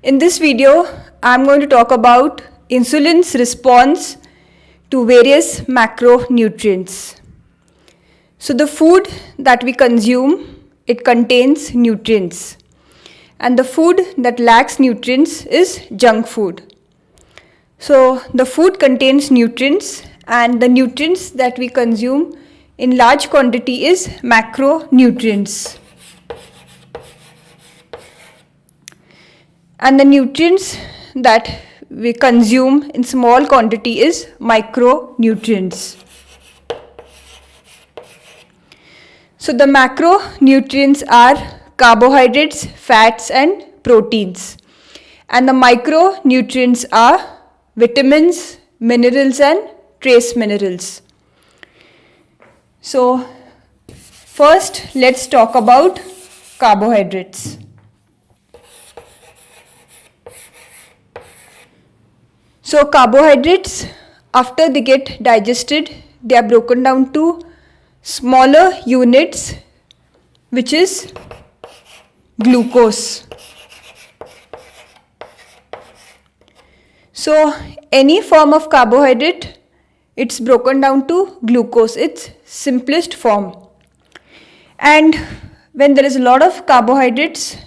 In this video, I am going to talk about insulin's response to various macronutrients. So the food that we consume, it contains nutrients, and the food that lacks nutrients is junk food. So the food contains nutrients, and the nutrients that we consume in large quantity is macronutrients. And the nutrients that we consume in small quantity is micronutrients. So the macronutrients are carbohydrates, fats and proteins. And the micronutrients are vitamins, minerals and trace minerals. So first let's talk about carbohydrates. So carbohydrates, after they get digested, they are broken down to smaller units, which is glucose. So any form of carbohydrate, it's broken down to glucose, its simplest form. And when there is a lot of carbohydrates,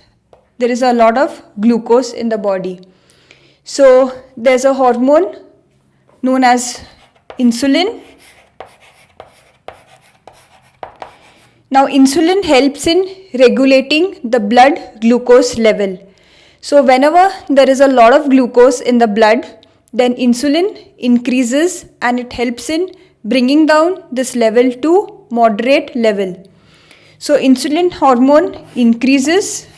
there is a lot of glucose in the body. So there's a hormone known as insulin. Now insulin helps in regulating the blood glucose level. So whenever there is a lot of glucose in the blood, then insulin increases and it helps in bringing down this level to moderate level. So insulin hormone increases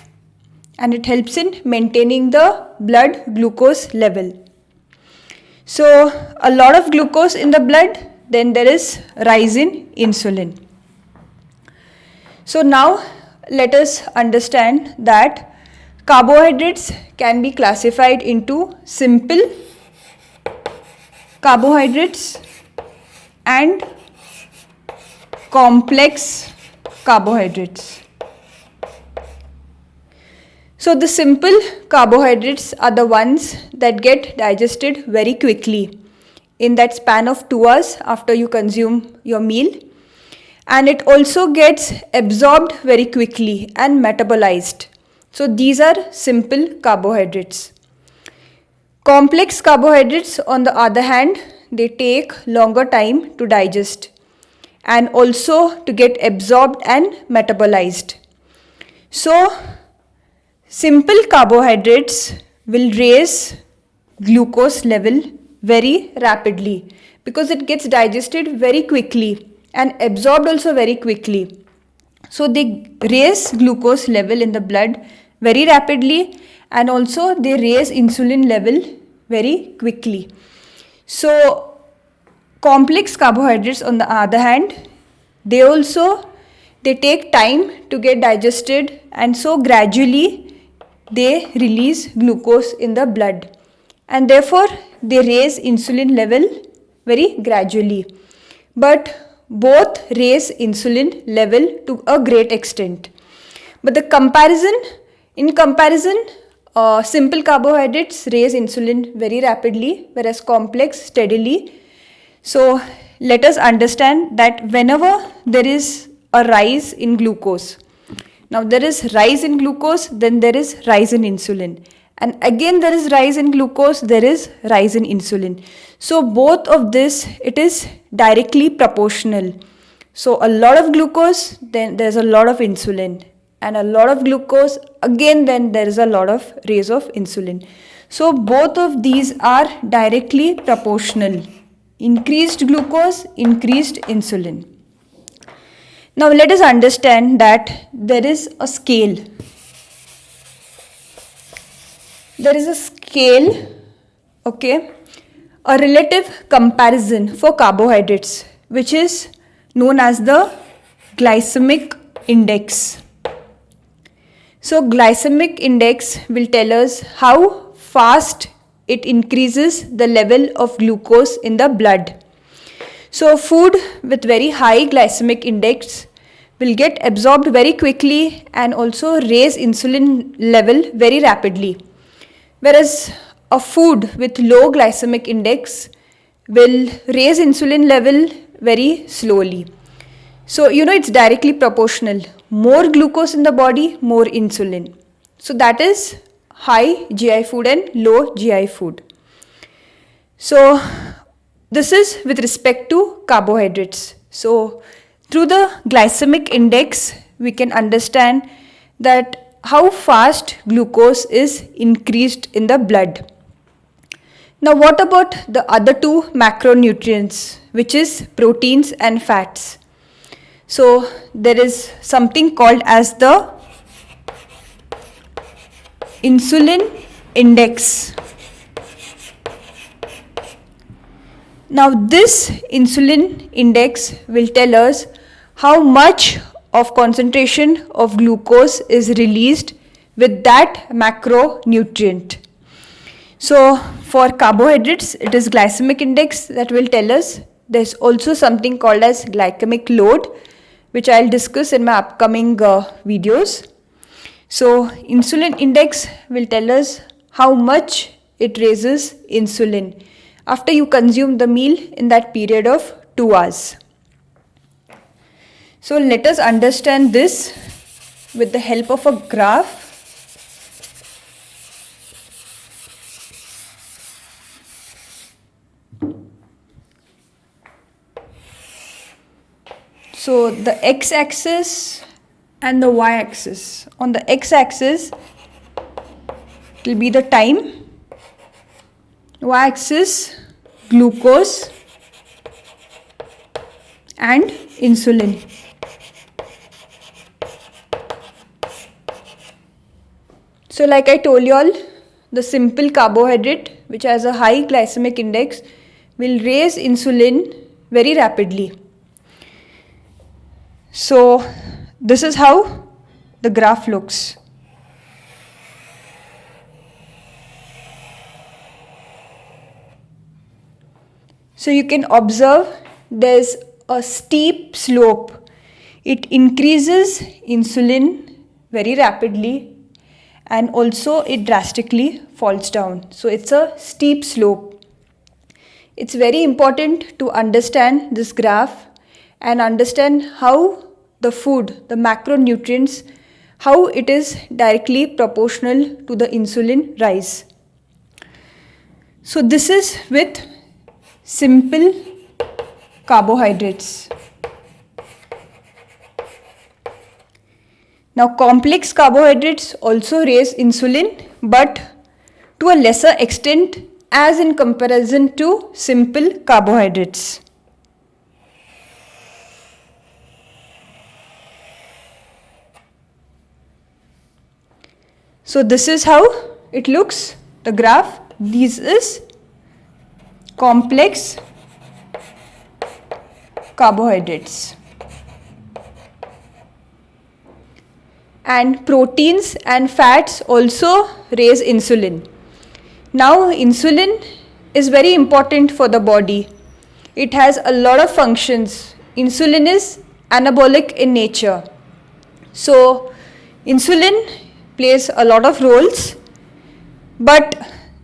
and it helps in maintaining the blood glucose level. So a lot of glucose in the blood, then there is rise in insulin. So now let us understand that carbohydrates can be classified into simple carbohydrates and complex carbohydrates. So the simple carbohydrates are the ones that get digested very quickly in that span of 2 hours after you consume your meal, and it also gets absorbed very quickly and metabolized. So these are simple carbohydrates. Complex carbohydrates, on the other hand, they take longer time to digest and also to get absorbed and metabolized. So simple carbohydrates will raise glucose level very rapidly because it gets digested very quickly and absorbed also very quickly. So they raise glucose level in the blood very rapidly and also they raise insulin level very quickly. So complex carbohydrates, on the other hand, they take time to get digested, and so gradually they release glucose in the blood, and therefore they raise insulin level very gradually. But both raise insulin level to a great extent. But in comparison, simple carbohydrates raise insulin very rapidly, whereas complex steadily. So let us understand that whenever there is a rise in glucose, now there is rise in glucose, then there is rise in insulin. And again there is rise in glucose, there is rise in insulin. So both of this, it is directly proportional. So a lot of glucose, then there is a lot of insulin. And a lot of glucose, again then there is a lot of raise of insulin. So both of these are directly proportional. Increased glucose, increased insulin. Now let us understand that there is a scale. There is a scale, okay, a relative comparison for carbohydrates, which is known as the glycemic index. So glycemic index will tell us how fast it increases the level of glucose in the blood. So food with very high glycemic index will get absorbed very quickly and also raise insulin level very rapidly. whereas a food with low glycemic index will raise insulin level very slowly. So, it's directly proportional. More glucose in the body, more insulin. So, that is high GI food and low GI food. So, this is with respect to carbohydrates. So, through the glycemic index, we can understand that how fast glucose is increased in the blood. Now, what about the other two macronutrients, which is proteins and fats? So, there is something called as the insulin index. Now, this insulin index will tell us how much of concentration of glucose is released with that macronutrient. So, for carbohydrates, it is glycemic index that will tell us. There's also something called as glycemic load, which I'll discuss in my upcoming videos. So, insulin index will tell us how much it raises insulin after you consume the meal in that period of 2 hours. So, let us understand this with the help of a graph. So, the x-axis and the y-axis. On the x-axis, it will be the time. Y-axis, glucose and insulin. So, like I told you all, the simple carbohydrate, which has a high glycemic index, will raise insulin very rapidly. So, this is how the graph looks. So, you can observe there's a steep slope. It increases insulin very rapidly and also it drastically falls down. So, it's a steep slope. It's very important to understand this graph and understand how the food, the macronutrients, how it is directly proportional to the insulin rise. So, this is with simple carbohydrates. Now, complex carbohydrates also raise insulin, but to a lesser extent as in comparison to simple carbohydrates. So, this is how it looks, the graph. This is complex carbohydrates. And proteins and fats also raise insulin. Now, insulin is very important for the body. It has a lot of functions. Insulin is anabolic in nature. So, insulin plays a lot of roles, but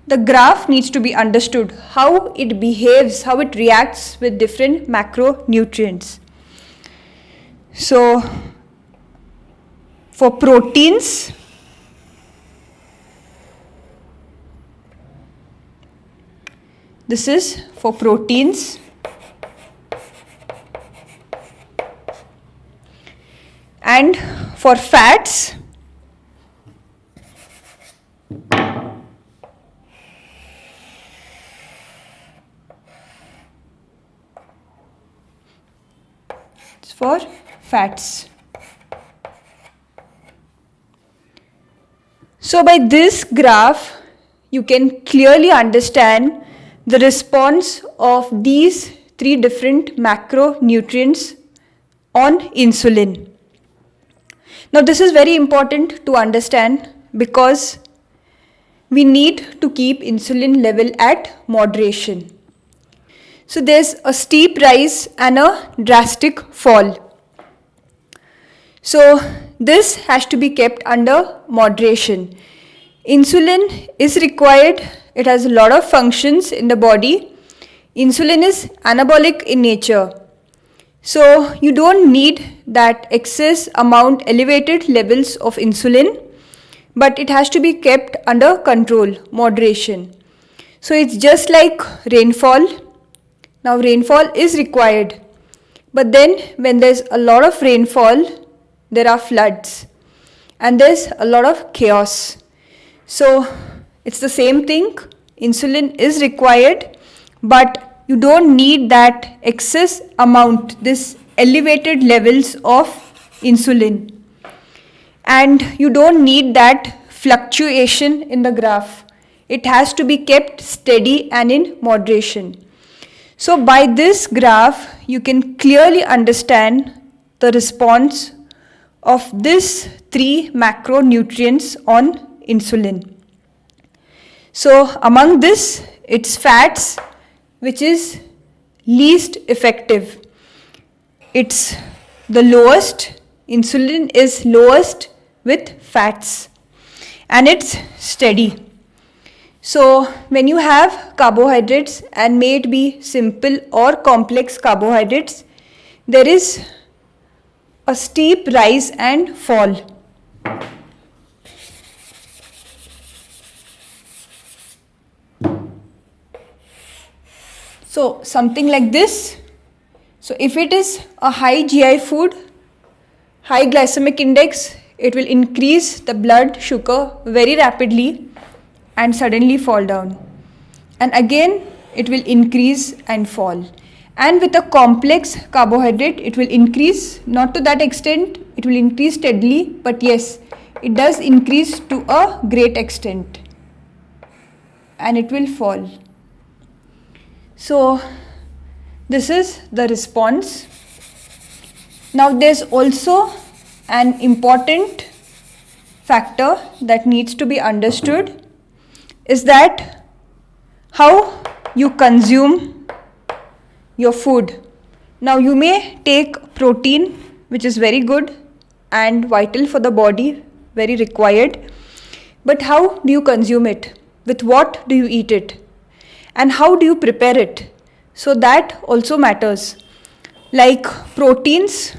the graph needs to be understood, how it behaves, how it reacts with different macronutrients. So, for proteins, this is for proteins. And for fats, it's for fats. So by this graph, you can clearly understand the response of these three different macronutrients on insulin. Now this is very important to understand because we need to keep insulin level at moderation. So there's a steep rise and a drastic fall. So this has to be kept under moderation. Insulin is required. It has a lot of functions in the body. Insulin is anabolic in nature. So you don't need that excess amount, elevated levels of insulin, but it has to be kept under control, moderation. So it's just like rainfall. Now rainfall is required, but then when there's a lot of rainfall, there are floods and there's a lot of chaos. So it's the same thing. Insulin is required, but you don't need that excess amount, this elevated levels of insulin. And you don't need that fluctuation in the graph. It has to be kept steady and in moderation. So by this graph, you can clearly understand the response of these 3 macronutrients on insulin. So among this, it's fats, which is least effective. It's the lowest. Insulin is lowest with fats, and it's steady. So when you have carbohydrates, and may it be simple or complex carbohydrates, there is a steep rise and fall. So something like this. So if it is a high GI food, high glycemic index, it will increase the blood sugar very rapidly and suddenly fall down. And again, it will increase and fall. And with a complex carbohydrate, it will increase, not to that extent, it will increase steadily, but yes, it does increase to a great extent. And it will fall. So this is the response. Now there's also an important factor that needs to be understood, is that how you consume your food. Now you may take protein, which is very good and vital for the body, very required, but how do you consume it? With what do you eat it? And how do you prepare it? So that also matters. Like proteins,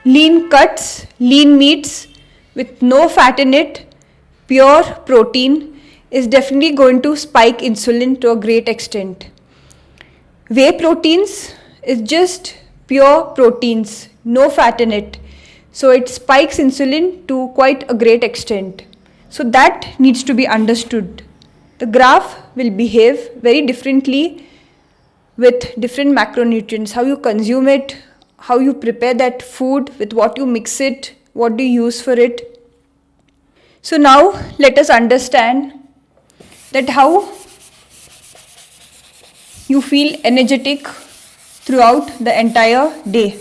lean cuts, lean meats with no fat in it, pure protein is definitely going to spike insulin to a great extent. Whey proteins is just pure proteins, no fat in it. So it spikes insulin to quite a great extent. So that needs to be understood. The graph will behave very differently with different macronutrients, how you consume it, how you prepare that food, with what you mix it, what do you use for it. So now let us understand that how you feel energetic throughout the entire day.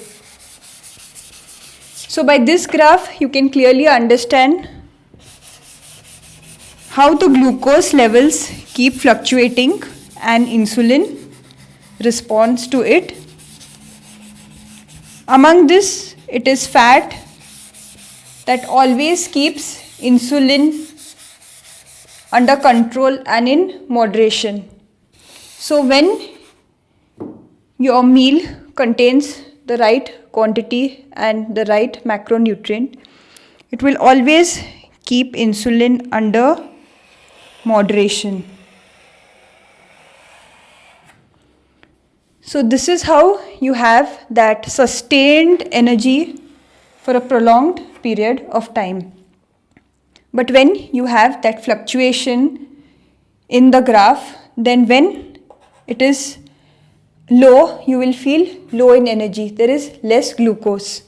So by this graph, you can clearly understand how the glucose levels keep fluctuating and insulin responds to it. Among this, it is fat that always keeps insulin under control and in moderation. So when your meal contains the right quantity and the right macronutrient, it will always keep insulin under moderation. So this is how you have that sustained energy for a prolonged period of time. But when you have that fluctuation in the graph, then when it is low, you will feel low in energy. There is less glucose.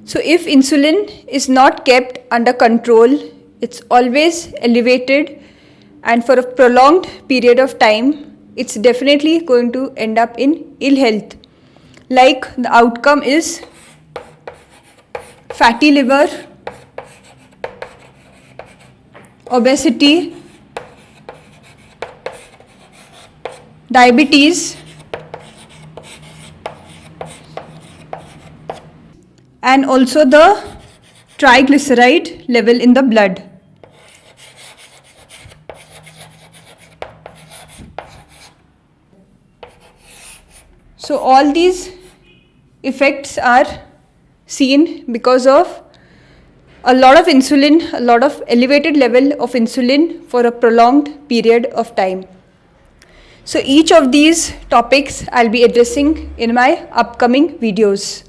So if insulin is not kept under control, it's always elevated, and for a prolonged period of time, it's definitely going to end up in ill health. Like the outcome is fatty liver, obesity, diabetes, and also the triglyceride level in the blood. So all these effects are seen because of a lot of insulin, a lot of elevated level of insulin for a prolonged period of time. So each of these topics I'll be addressing in my upcoming videos.